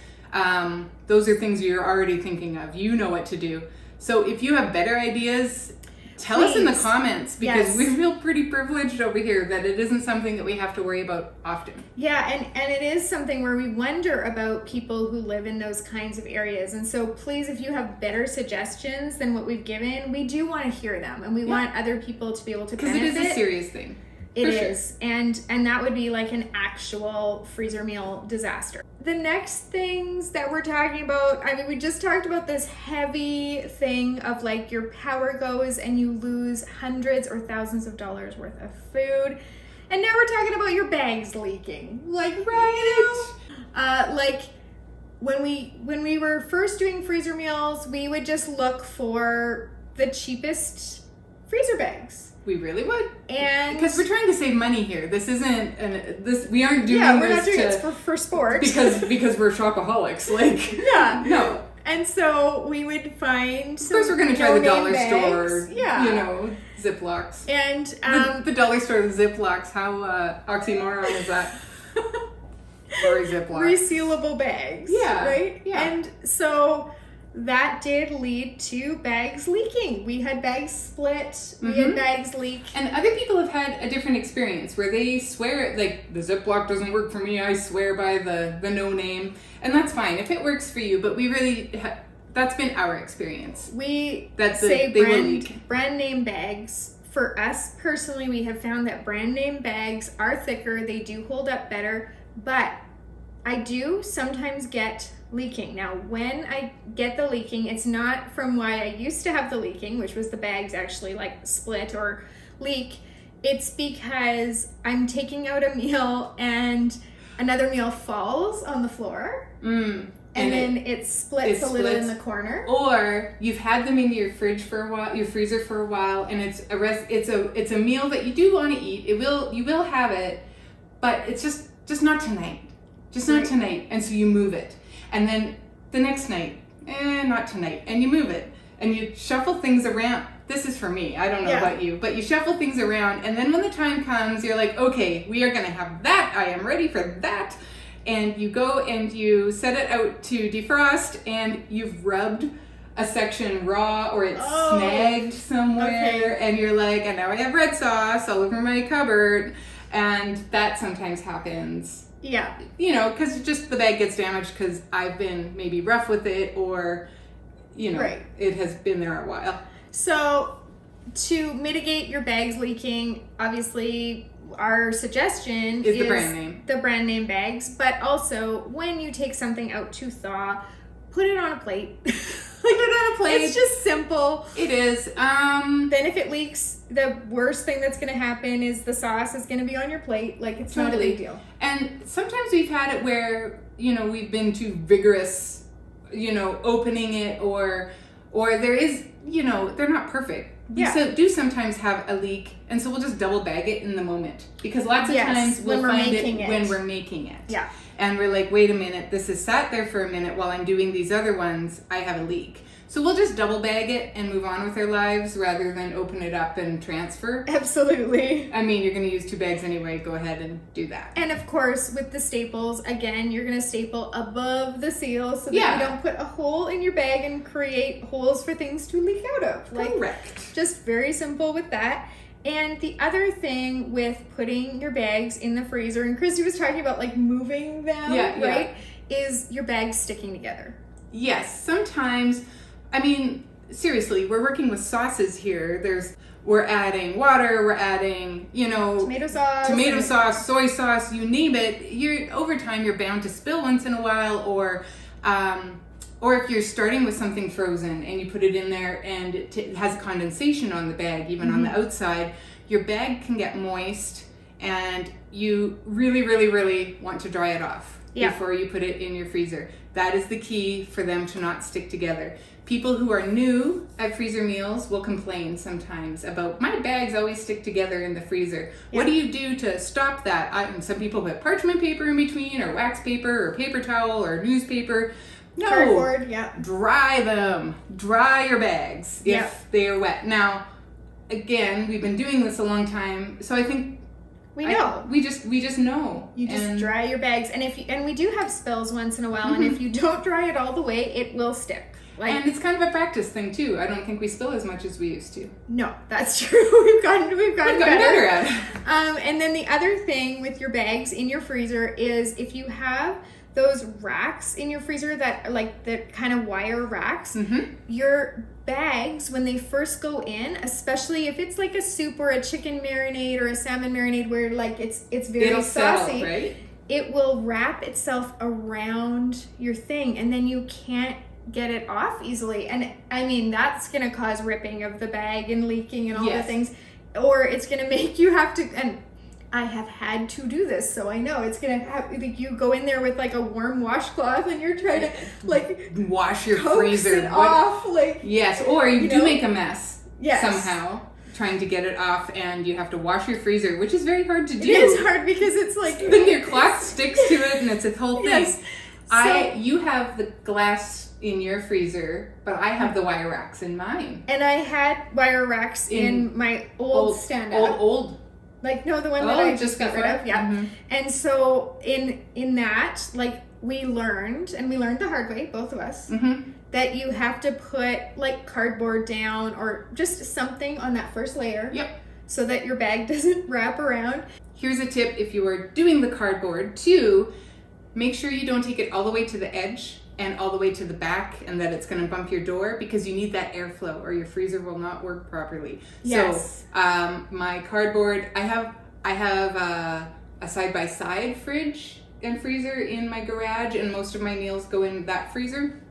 those are things you're already thinking of. You know what to do. So if you have better ideas, tell us in the comments, because we feel pretty privileged over here that it isn't something that we have to worry about often.
Yeah, and it is something where we wonder about people who live in those kinds of areas. And so please, if you have better suggestions than what we've given, we do want to hear them, and we want other people to be able to benefit.
Because it is a serious thing.
It is. And that would be like an actual freezer meal disaster. The next things that we're talking about, I mean, we just talked about this heavy thing of like your power goes and you lose hundreds or thousands of dollars worth of food. And now we're talking about your bags leaking. Like, right? Like when we were first doing freezer meals, we would just look for the cheapest freezer bags.
We really would,
and
because we're trying to save money here. This isn't we aren't doing
we're not doing it for sport
because we're shopaholics. Like no.
And so we would find.
Of course, we're going to try the dollar
bags.
store. Ziplocs.
And
the dollar store Ziplocs. How oxymoron is that? Sorry, Ziplocs.
Resealable bags.
Yeah.
Right.
Yeah.
And so that did lead to bags leaking. We had bags split. We had bags leak.
And other people have had a different experience where they swear, like, the Ziploc doesn't work for me. I swear by the no name. And that's fine if it works for you. But we really, that's been our experience.
We say brand name bags. For us personally, we have found that brand name bags are thicker. They do hold up better. But I do sometimes get leaking. Now, when I get the leaking, it's not from why I used to have the leaking, which was the bags actually like split or leak. It's because I'm taking out a meal and another meal falls on the floor. And then it splits a little in the corner.
Or you've had them in your fridge for a while, your freezer for a while, and it's a meal that you do want to eat. You will have it, but it's just not tonight. Just not tonight. And so you move it. And then the next night, not tonight. And you move it. And you shuffle things around. This is for me. I don't know about you. But you shuffle things around. And then when the time comes, you're like, okay, we are going to have that. I am ready for that. And you go and you set it out to defrost. And you've rubbed a section raw or it's snagged somewhere. Okay. And you're like, and now I have red sauce all over my cupboard. And that sometimes happens.
Yeah.
Because just the bag gets damaged because I've been maybe rough with it or, it has been there a while.
So to mitigate your bags leaking, obviously our suggestion is the brand name bags. But also when you take something out to thaw, put it on a plate.
Put it on a plate.
It's just simple.
It is.
Then if it leaks, the worst thing that's going to happen is the sauce is going to be on your plate. Like, it's not a big deal.
And sometimes we've had it where, we've been too vigorous, opening it or there is, they're not perfect. We do sometimes have a leak, and so we'll just double bag it in the moment. Because lots of times we'll find it when we're making it.
Yeah.
And we're like, wait a minute, this has sat there for a minute while I'm doing these other ones. I have a leak. So we'll just double bag it and move on with our lives rather than open it up and transfer.
Absolutely.
I mean, you're going to use 2 bags anyway. Go ahead and do that.
And of course, with the staples, again, you're going to staple above the seal so that you don't put a hole in your bag and create holes for things to leak out of.
Correct.
Just very simple with that. And the other thing with putting your bags in the freezer, and Christy was talking about like moving them, right? Is your bags sticking together.
Yes, sometimes. I mean, seriously, we're working with sauces here. We're adding water, we're adding,
tomato sauce,
soy sauce, you name it. Over time, you're bound to spill once in a while, or if you're starting with something frozen and you put it in there and it has condensation on the bag, even on the outside, your bag can get moist, and you really, really, really want to dry it off before you put it in your freezer. That is the key for them to not stick together. People who are new at freezer meals will complain sometimes about, my bags always stick together in the freezer. Yeah. What do you do to stop that? Some people put parchment paper in between, or wax paper, or paper towel, or newspaper. No.
Cardboard, yeah.
Dry them. Dry your bags if they are wet. Now, again, we've been doing this a long time, so I think
we know.
We just know.
You just dry your bags, and we do have spills once in a while, and if you don't dry it all the way, it will stick.
And it's kind of a practice thing too. I don't think we spill as much as we used to.
No, that's true. We've gotten better
at it.
And then the other thing with your bags in your freezer is if you have those racks in your freezer that like the kind of wire racks, your bags when they first go in, especially if it's like a soup or a chicken marinade or a salmon marinade where like it's very saucy,
right?
It will wrap itself around your thing, and then you can't get it off easily. And I mean, that's gonna cause ripping of the bag and leaking and all the things, or it's gonna make you have to, and I have had to do this, so I know it's gonna have, like, you go in there with like a warm washcloth and you're trying to like
wash your freezer
it off, like,
yes, or you do make a mess
yes.
somehow trying to get it off, and you have to wash your freezer, which is very hard to do.
It is hard because it's like
then your cloth sticks to it and it's a whole thing.
Yes.
You have the glass in your freezer, but I have the wire racks in mine.
And I had wire racks in my old stand-up.
Old.
Like, no, the one that I just got rid of. Yeah.
Mm-hmm.
And so in that, like, we learned the hard way, both of us, that you have to put like cardboard down or just something on that first layer.
Yep.
So that your bag doesn't wrap around.
Here's a tip if you are doing the cardboard too, make sure you don't take it all the way to the edge and all the way to the back and that it's going to bump your door, because you need that airflow or your freezer will not work properly.
Yes.
So my cardboard, I have a side-by-side fridge and freezer in my garage, and most of my meals go in that freezer.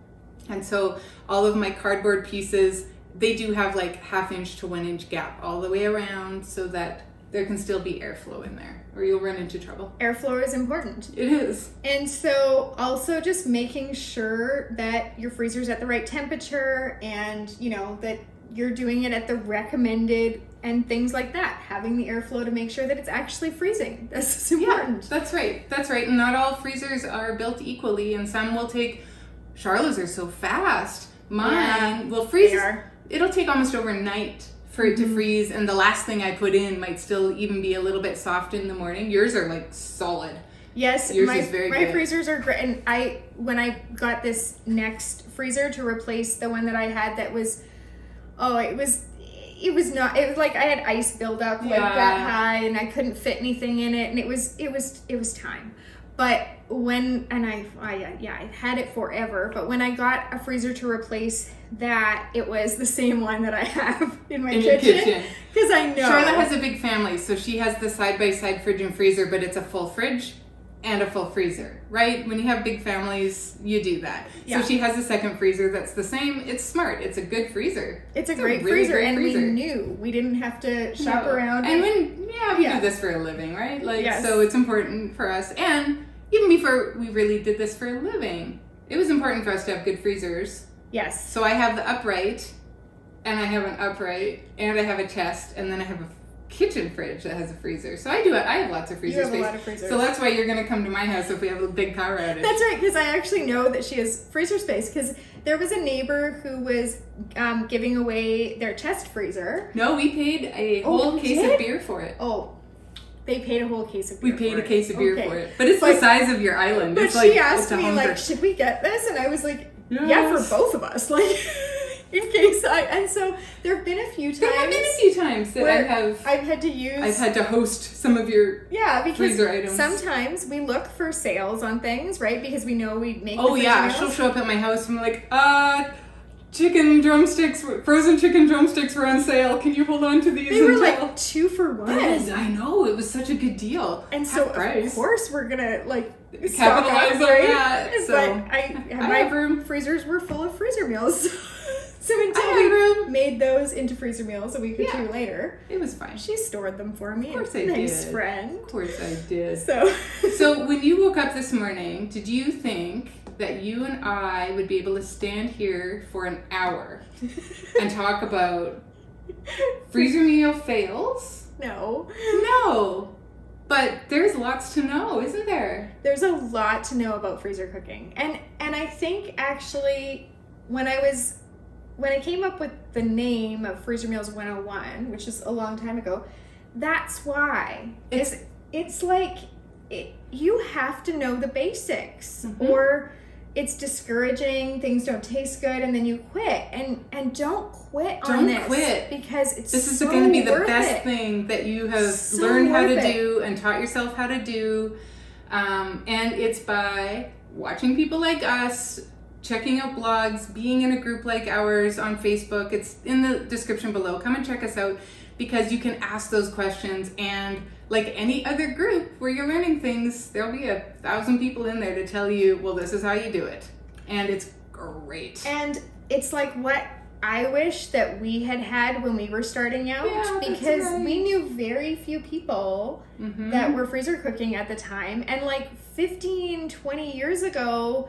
And so all of my cardboard pieces, they do have like 1/2 inch to 1 inch gap all the way around so that there can still be airflow in there, or you'll run into trouble.
Airflow is important.
It is.
And so also just making sure that your freezer's at the right temperature, and you know that you're doing it at the recommended and things like that. Having the airflow to make sure that it's actually freezing. That's important.
Yeah, that's right. That's right. And not all freezers are built equally, and some will take, Charlotte's are so fast. Mine will freeze. It'll take almost overnight for it to freeze, and the last thing I put in might still even be a little bit soft in the morning. Yours are like solid.
Yes,
yours is very good.
My freezers are great. And when I got this next freezer to replace the one that I had, that was, it was like I had ice buildup like that high, and I couldn't fit anything in it, and it was time. But I had it forever. But when I got a freezer to replace that, it was the same one that I have in my kitchen. Because I know
Charlotte has a big family, so she has the side-by-side fridge and freezer, but it's a full fridge and a full freezer, right? When you have big families, you do that. Yeah. So she has a second freezer that's the same. It's smart. It's a good freezer.
It's a great really freezer, and we knew we didn't have to shop around.
And we do this for a living, right? So it's important for us. And even before we really did this for a living, it was important for us to have good freezers.
Yes.
So I have the upright, and I have an upright, and I have a chest, and then I have a kitchen fridge that has a freezer. So I have lots of freezer space.
A lot of freezers.
So that's why you're going to come to my house if we have a big power outage.
That's right, because I actually know that she has freezer space, because there was a neighbor who was giving away their chest freezer.
No, we paid a whole case of beer for it.
Oh, they paid a whole case of beer.
We paid a case of beer for it, but it's the size of your island.
But
it's
she asked me, like, should we get this? And I was like, yeah, for both of us, like, in case and so there have been a few times.
There have been a few times that
I've had to
host some of your freezer items.
Sometimes we look for sales on things, right? Because we know we make.
Oh yeah, she'll show up at my house and I'm like, chicken drumsticks, frozen chicken drumsticks were on sale. Can you hold on to these?
They were like 2 for 1.
Yes, I know. It was such a good deal.
And so of course we're gonna
capitalize on that. So
but my freezers were full of freezer meals. So until I made those into freezer meals a week or two later,
it was fine.
She stored them for me.
Of course I did.
Nice friend.
Of course I did.
So
when you woke up this morning, did you think that you and I would be able to stand here for an hour and talk about freezer meal fails?
No. Yeah.
But there's lots to know, isn't there?
There's a lot to know about freezer cooking. And I think actually when I came up with the name of Freezer Meals 101, which is a long time ago, that's why. It's like you have to know the basics, or it's discouraging, things don't taste good, and then you quit. And don't quit on this. Don't quit. Because
this is going to be the best thing that you have learned how to do and taught yourself how to do. And it's by watching people like us, checking out blogs, being in a group like ours on Facebook. It's in the description below. Come and check us out, because you can ask those questions, and like any other group where you're learning things, there'll be 1,000 people in there to tell you, well, this is how you do it. And it's great.
And it's like what I wish that we had when we were starting out, because we knew very few people that were freezer cooking at the time. And like 15, 20 years ago,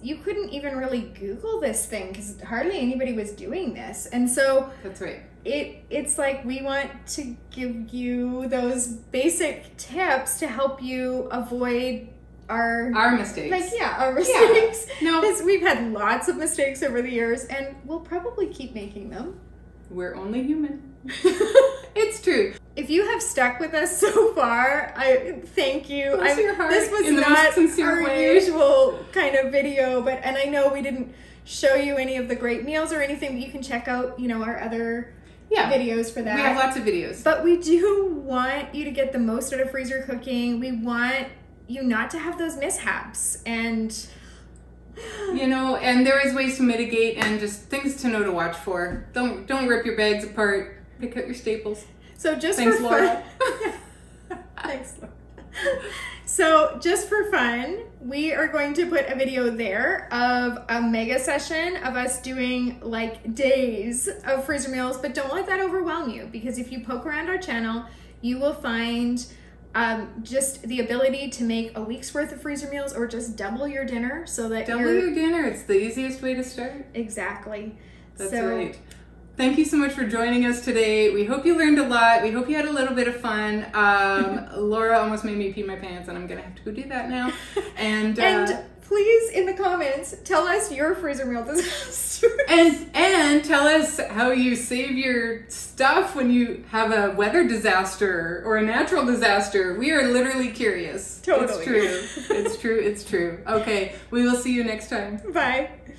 you couldn't even really Google this thing because hardly anybody was doing this. And so
that's right.
It's like we want to give you those basic tips to help you avoid our
mistakes.
Our mistakes.
Yeah. No,
because we've had lots of mistakes over the years, and we'll probably keep making them.
We're only human. It's true.
If you have stuck with us so far, I thank you. This was not our usual kind of video, and I know we didn't show you any of the great meals or anything, but you can check out, our other videos for that.
We have lots of videos.
But we do want you to get the most out of freezer cooking. We want you not to have those mishaps, and
and there is ways to mitigate and just things to know to watch for. Don't rip your bags apart. Pick up your staples.
So just
Thanks,
for
Laura.
fun. Thanks, Laura. So just for fun, we are going to put a video there of a mega session of us doing like days of freezer meals, but don't let that overwhelm you, because if you poke around our channel, you will find just the ability to make a week's worth of freezer meals, or just double your dinner, so that
your dinner. It's the easiest way to start.
Exactly.
That's right. Thank you so much for joining us today. We hope you learned a lot. We hope you had a little bit of fun. Laura almost made me pee my pants, and I'm gonna have to go do that now. And
please, in the comments, tell us your freezer meal disaster.
And tell us how you save your stuff when you have a weather disaster or a natural disaster. We are literally curious.
Totally.
It's true. It's true. It's true. Okay, we will see you next time.
Bye.